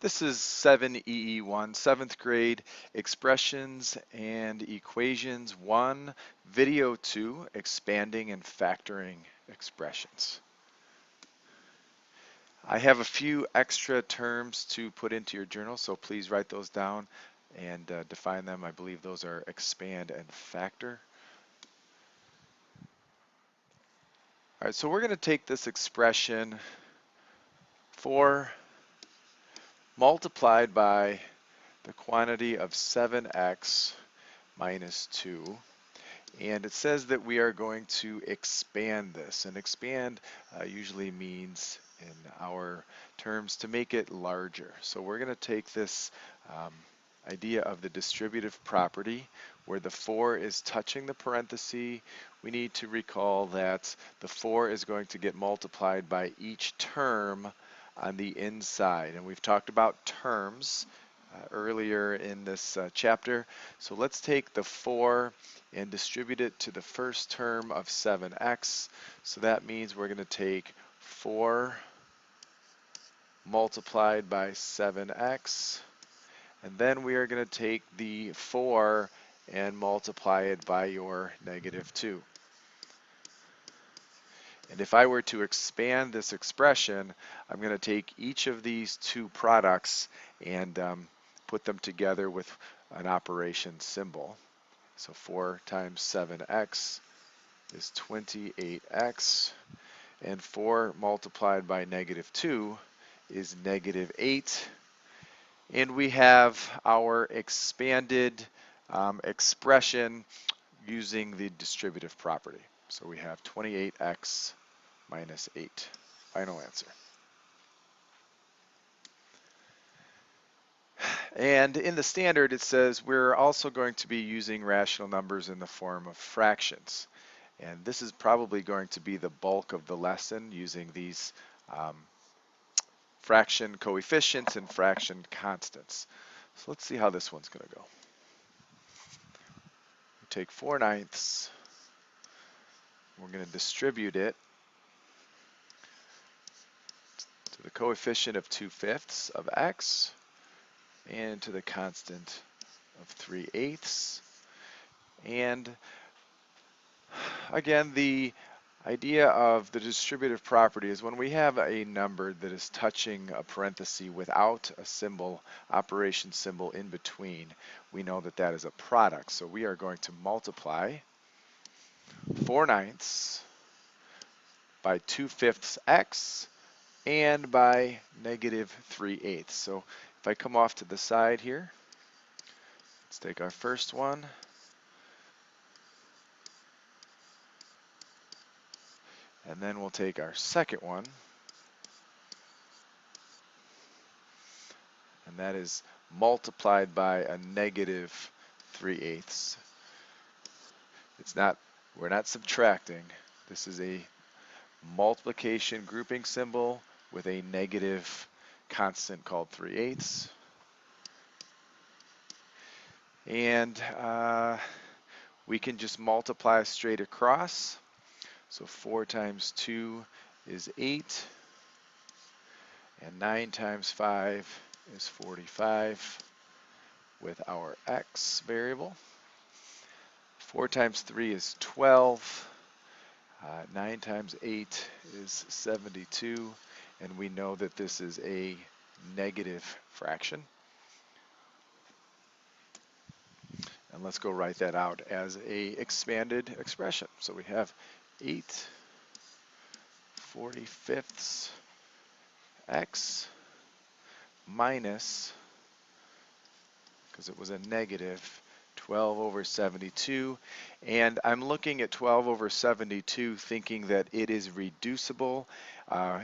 This is 7.EE.1, 7th grade, Expressions and Equations 1, Video 2, Expanding and Factoring Expressions. I have a few extra terms to put into your journal, so please write those down and define them. I believe those are expand and factor. All right, so we're going to take this expression 4 multiplied by the quantity of 7x minus 2. And it says that we are going to expand this. And expand usually means, in our terms, to make it larger. So we're going to take this idea of the distributive property where the 4 is touching the parenthesis. We need to recall that the 4 is going to get multiplied by each term on the inside. And we've talked about terms earlier in this chapter. So let's take the 4 and distribute it to the first term of 7x. So that means we're going to take 4 multiplied by 7x, and then we are going to take the 4 and multiply it by your negative 2. And if I were to expand this expression, I'm going to take each of these two products and put them together with an operation symbol. So 4 times 7x is 28x, and 4 multiplied by negative 2 is negative 8. And we have our expanded expression using the distributive property. So we have 28x minus 8. Final answer. And in the standard, it says we're also going to be using rational numbers in the form of fractions. And this is probably going to be the bulk of the lesson, using these fraction coefficients and fraction constants. So let's see how this one's going to go. We take 4/9. We're going to distribute it to the coefficient of 2/5 of x and to the constant of 3/8. And again, the idea of the distributive property is when we have a number that is touching a parenthesis without a symbol, operation symbol in between, we know that that is a product. So we are going to multiply 4/9 by 2/5 x and by negative 3/8. So if I come off to the side here, let's take our first one. And then we'll take our second one. And that is multiplied by a negative 3/8. We're not subtracting. This is a multiplication grouping symbol with a negative constant called 3/8. And we can just multiply straight across. So 4 times 2 is 8, and 9 times 5 is 45 with our x variable. 4 times 3 is 12, 9 times 8 is 72, and we know that this is a negative fraction. And let's go write that out as a expanded expression. So we have 8/45 x minus, because it was a negative, 12/72. And I'm looking at 12/72 thinking that it is reducible.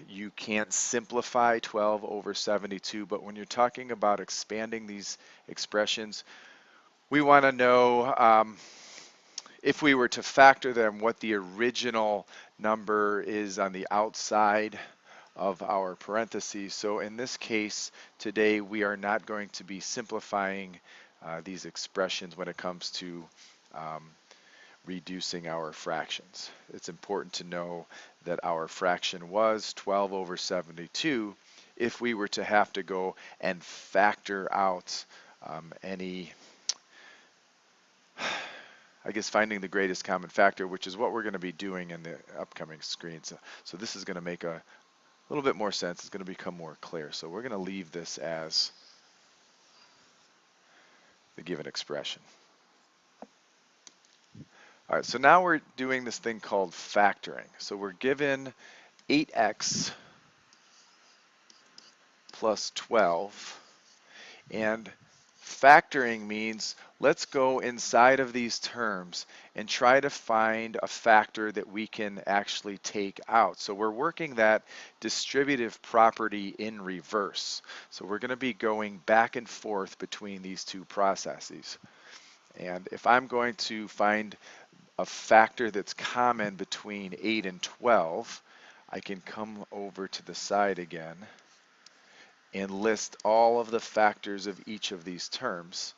You can't simplify 12/72, but when you're talking about expanding these expressions, we want to know if we were to factor them, what the original number is on the outside of our parentheses. So in this case today, we are not going to be simplifying these expressions when it comes to reducing our fractions. It's important to know that our fraction was 12/72. if we were to have to go and factor out any, I guess, finding the greatest common factor, which is what we're going to be doing in the upcoming screens. So this is going to make a little bit more sense. It's going to become more clear. So we're going to leave this as the given expression. All right, so now we're doing this thing called factoring. So we're given 8x plus 12, and factoring means let's go inside of these terms and try to find a factor that we can actually take out. So we're working that distributive property in reverse. So we're going to be going back and forth between these two processes. And if I'm going to find a factor that's common between 8 and 12, I can come over to the side again and list all of the factors of each of these terms,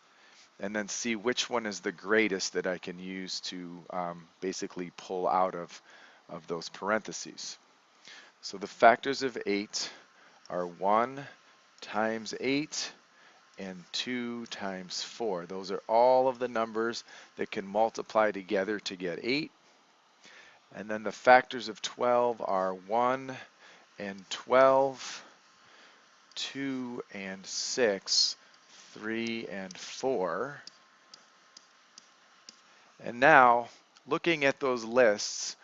and then see which one is the greatest that I can use to basically pull out of those parentheses. So the factors of 8 are 1 times 8 and 2 times 4. Those are all of the numbers that can multiply together to get 8. And then the factors of 12 are 1 and 12, 2 and 6, 3 and 4. And now, looking at those lists,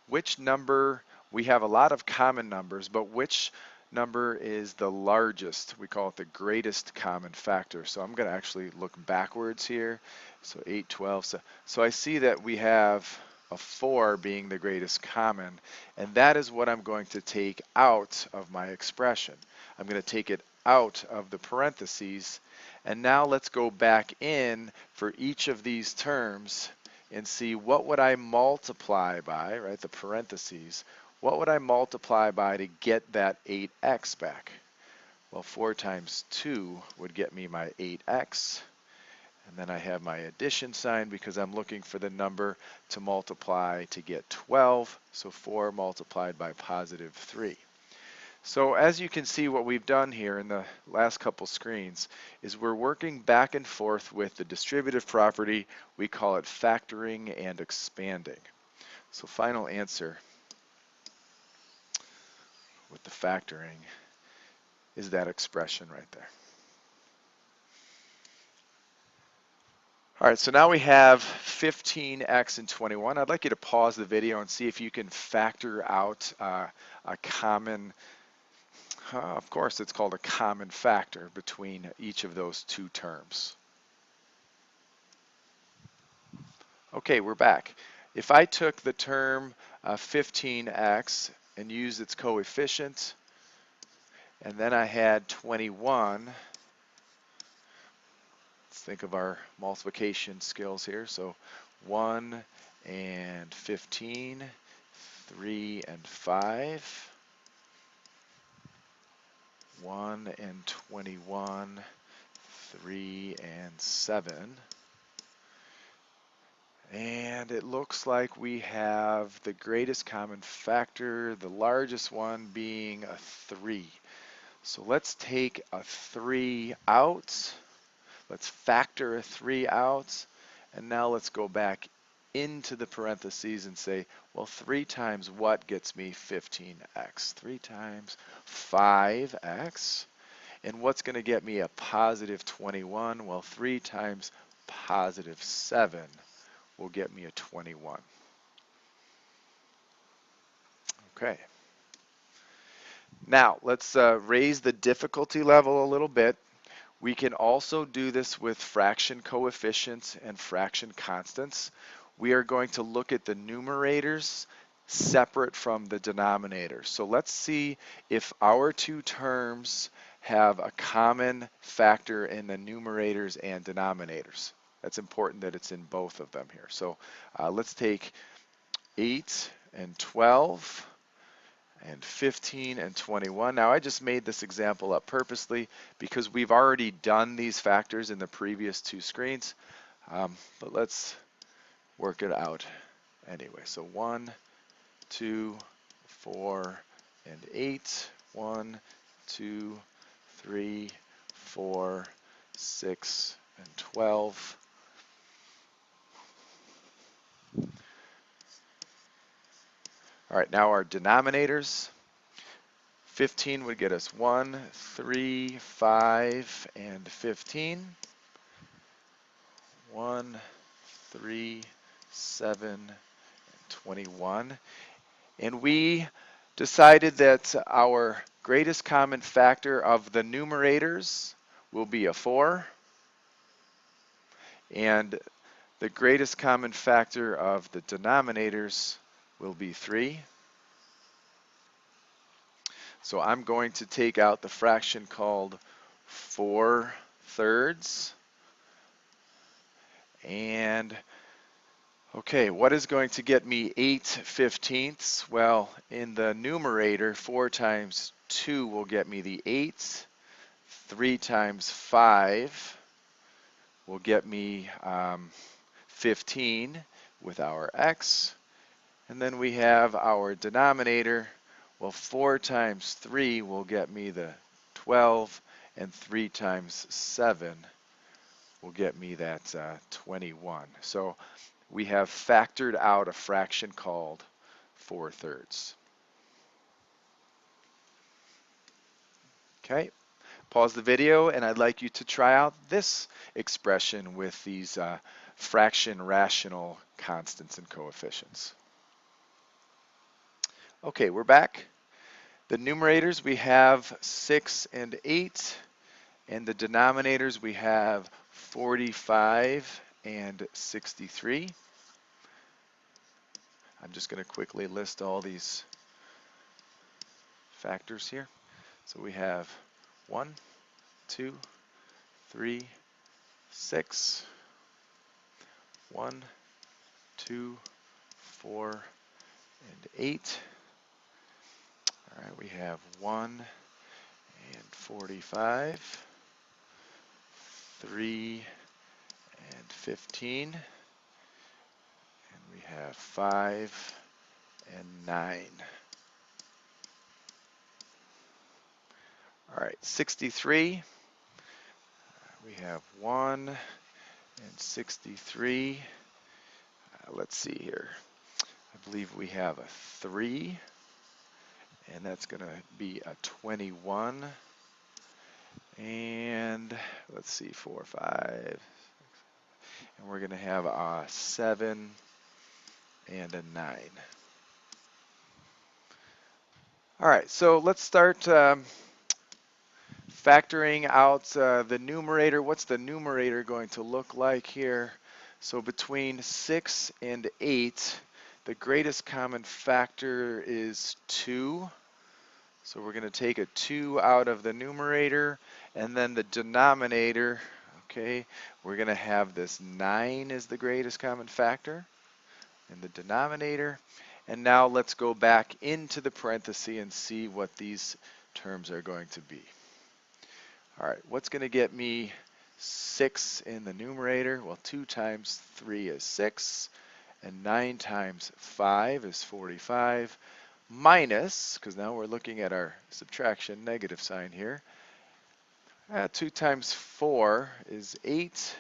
which number, we have a lot of common numbers, but which number is the largest? We call it the greatest common factor. So I'm going to actually look backwards here. So 8, 12. So I see that we have a 4 being the greatest common, and that is what I'm going to take out of my expression. I'm going to take it out of the parentheses, and now let's go back in for each of these terms and see what would I multiply by, right, the parentheses, what would I multiply by to get that 8x back? Well, 4 times 2 would get me my 8x, and then I have my addition sign because I'm looking for the number to multiply to get 12, so 4 multiplied by positive 3. So as you can see, what we've done here in the last couple screens is we're working back and forth with the distributive property. We call it factoring and expanding. So final answer with the factoring is that expression right there. All right, so now we have 15x and 21. I'd like you to pause the video and see if you can factor out a common, of course it's called a common factor between each of those two terms. Okay, we're back. If I took the term 15x and used its coefficient, and then I had 21, let's think of our multiplication skills here. So 1 and 15, 3 and 5, 1 and 21, 3 and 7. And it looks like we have the greatest common factor, the largest one being a 3. So let's take a 3 out. Let's factor a 3 out. And now let's go back into the parentheses and say, well, 3 times what gets me 15x? 3 times 5x. And what's going to get me a positive 21? Well, 3 times positive 7 will get me a 21. Okay. Now, let's raise the difficulty level a little bit. We can also do this with fraction coefficients and fraction constants. We are going to look at the numerators separate from the denominators. So let's see if our two terms have a common factor in the numerators and denominators. That's important that it's in both of them here. So let's take 8 and 12 and 15 and 21. Now I just made this example up purposely because we've already done these factors in the previous two screens, but let's work it out anyway. So 1, 2, 4, and 8, 1, 2, 3, 4, 6, and 12. All right, now our denominators. 15 would get us 1, 3, 5, and 15. 1, 3, 7, and 21. And we decided that our greatest common factor of the numerators will be a 4, and the greatest common factor of the denominators will be 3. So I'm going to take out the fraction called 4/3. And okay, what is going to get me 8/15? Well, in the numerator, 4 times 2 will get me the 8. 3 times 5 will get me 15 with our x. And then we have our denominator. Well, 4 times 3 will get me the 12, and 3 times 7 will get me that 21. So we have factored out a fraction called 4/3. Okay, pause the video, and I'd like you to try out this expression with these fraction rational constants and coefficients. Okay, we're back. The numerators, we have 6 and 8, and the denominators, we have 45 and 63. I'm just going to quickly list all these factors here. So we have 1, 2, 3, 6, 1, 2, 4, and 8. All right, we have 1 and 45, 3 and 15, and we have 5 and 9. All right, 63, we have 1 and 63. Let's see here. I believe we have a 3, and that's going to be a 21. And let's see, 4, 5, and we're going to have a 7 and a 9. All right, so let's start factoring out the numerator. What's the numerator going to look like here? So between 6 and 8, the greatest common factor is 2. So we're going to take a 2 out of the numerator, and then the denominator, okay, we're going to have this 9 as the greatest common factor in the denominator. And now let's go back into the parenthesis and see what these terms are going to be. All right, what's going to get me 6 in the numerator? Well, 2 times 3 is 6, and 9 times 5 is 45, minus, because now we're looking at our subtraction negative sign here, 2 times 4 is 8,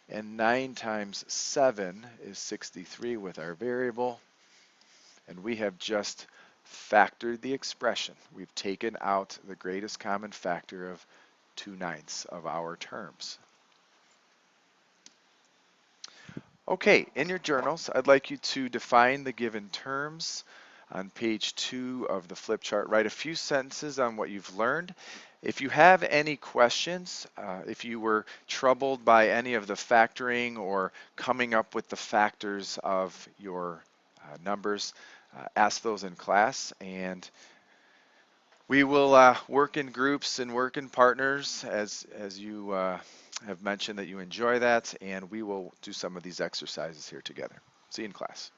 and 9 times 7 is 63 with our variable. And we have just factored the expression. We've taken out the greatest common factor of 2/9 of our terms. Okay, in your journals, I'd like you to define the given terms. On page 2 of the flip chart, write a few sentences on what you've learned. If you have any questions, if you were troubled by any of the factoring or coming up with the factors of your numbers, ask those in class, and we will work in groups and work in partners as you have mentioned that you enjoy that, and we will do some of these exercises here together. See you in class.